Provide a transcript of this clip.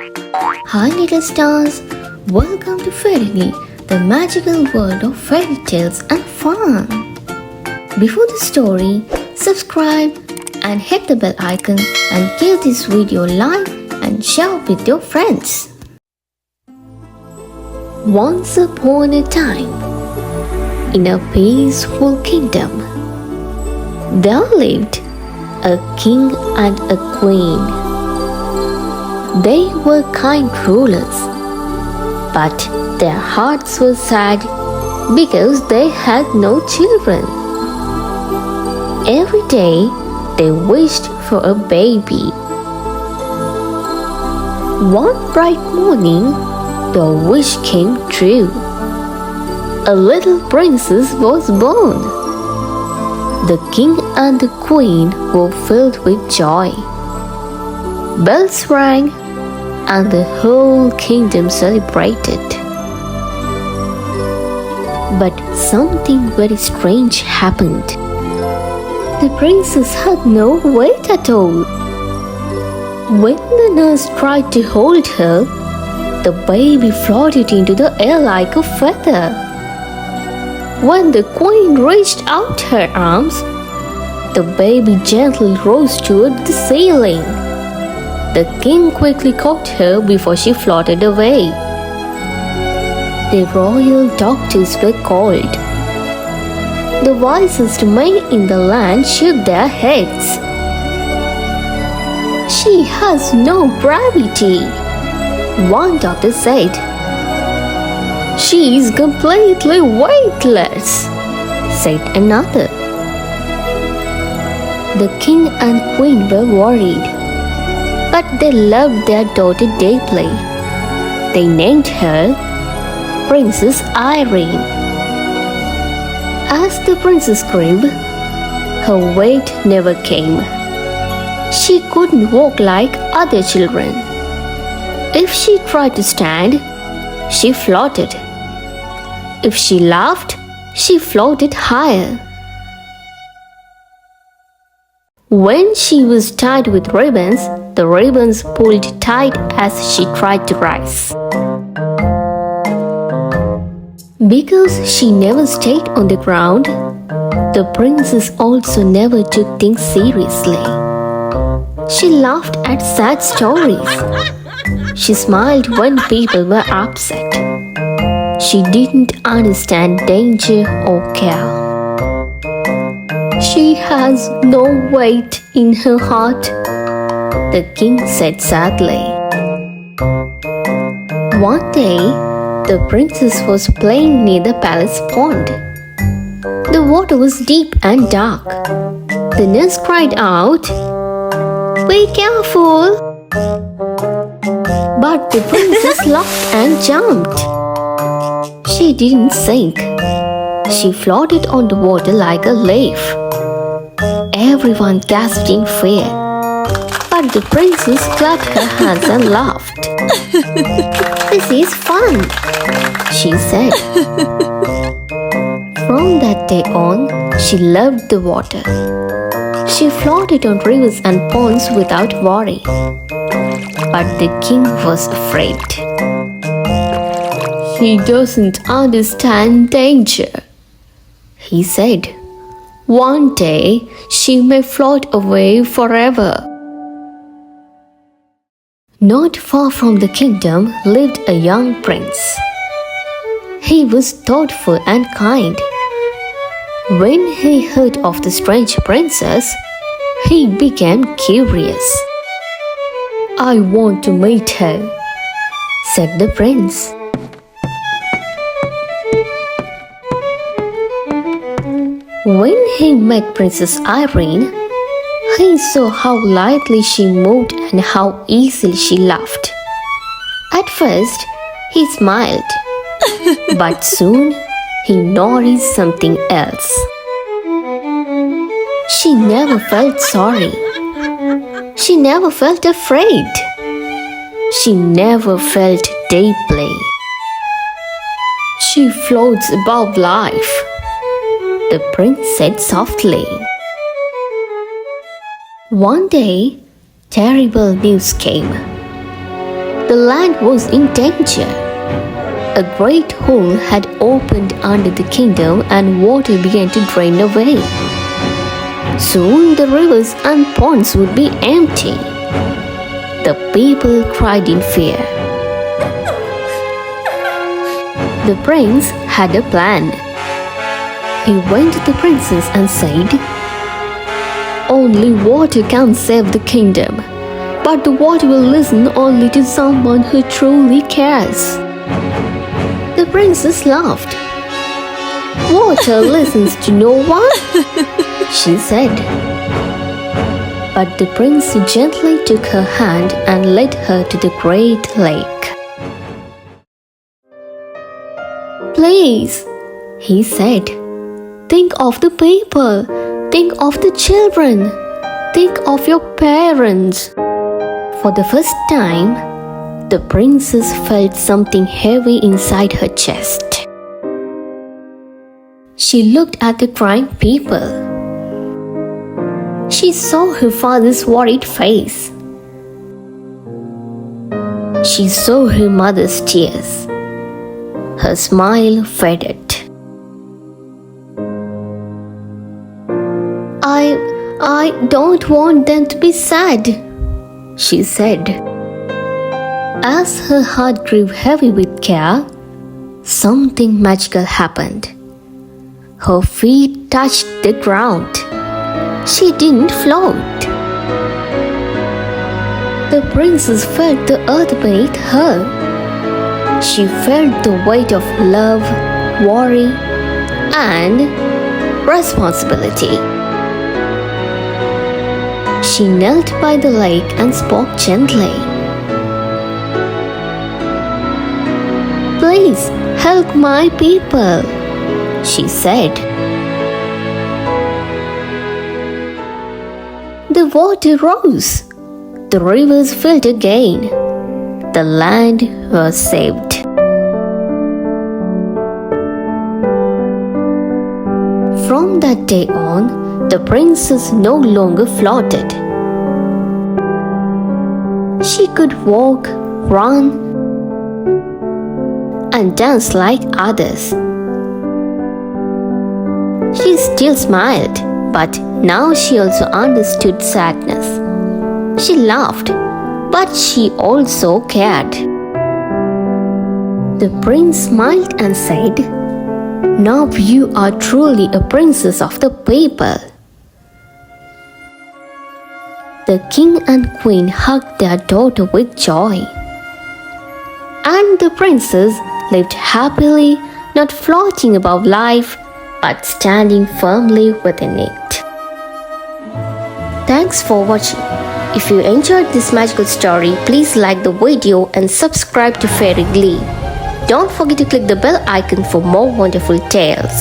Hi little stars, welcome to Fairy, the magical world of fairy tales and fun. Before the story, subscribe and hit the bell icon and give this video a like and share with your friends. Once upon a time, in a peaceful kingdom, there lived a king and a queen. They were kind rulers, but their hearts were sad because they had no children. Every day they wished for a baby. One bright morning, the wish came true. A little princess was born. The king and the queen were filled with joy. Bells rang and the whole kingdom celebrated. But something very strange happened. The princess had no weight at all. When the nurse tried to hold her, the baby floated into the air like a feather. When the queen reached out her arms, the baby gently rose toward the ceiling. The king quickly caught her before she floated away. The royal doctors were called. The wisest men in the land shook their heads. "She has no gravity," one doctor said. "She is completely weightless," said another. The king and queen were worried, but they loved their daughter deeply. They named her Princess Irene. As the princess grew, her weight never came. She couldn't walk like other children. If she tried to stand, she floated. If she laughed, she floated higher. When she was tied with ribbons, the ribbons pulled tight as she tried to rise. Because she never stayed on the ground, the princess also never took things seriously. She laughed at sad stories. She smiled when people were upset. She didn't understand danger or care. "She has no weight in her heart," the king said sadly. One day, the princess was playing near the palace pond. The water was deep and dark. The nurse cried out, "Be careful!" But the princess laughed and jumped. She didn't sink. She floated on the water like a leaf. Everyone gasped in fear. But the princess clapped her hands and laughed. "This is fun," she said. From that day on, she loved the water. She floated on rivers and ponds without worry. But the king was afraid. "He doesn't understand danger," he said. "One day she may float away forever." Not far from the kingdom lived a young prince. He was thoughtful and kind. When he heard of the strange princess, he became curious. "I want to meet her," said the prince. When he met Princess Irene, he saw how lightly she moved and how easily she laughed. At first, he smiled, but soon he noticed something else. She never felt sorry. She never felt afraid. She never felt deeply. "She floats above life," the prince said softly. One day, terrible news came. The land was in danger. A great hole had opened under the kingdom and water began to drain away. Soon the rivers and ponds would be empty. The people cried in fear. The prince had a plan. He went to the princess and said, "Only water can save the kingdom, but the water will listen only to someone who truly cares." The princess laughed. "Water listens to no one," she said. But the prince gently took her hand and led her to the great lake. "Please," he said, "think of the people, think of the children, think of your parents." For the first time, the princess felt something heavy inside her chest. She looked at the crying people. She saw her father's worried face. She saw her mother's tears. Her smile faded. I don't want them to be sad," she said. As her heart grew heavy with care, something magical happened. Her feet touched the ground. She didn't float. The princess felt the earth beneath her. She felt the weight of love, worry, and responsibility. She knelt by the lake and spoke gently. "Please help my people," she said. The water rose. The rivers filled again. The land was saved. From that day on, the princess no longer floated. She could walk, run, and dance like others. She still smiled, but now she also understood sadness. She laughed, but she also cared. The prince smiled and said, "Now you are truly a princess of the people." The king and queen hugged their daughter with joy. And the princess lived happily, not floating above life, but standing firmly within it. Thanks for watching. If you enjoyed this magical story, please like the video and subscribe to Fairy Glee. Don't forget to click the bell icon for more wonderful tales.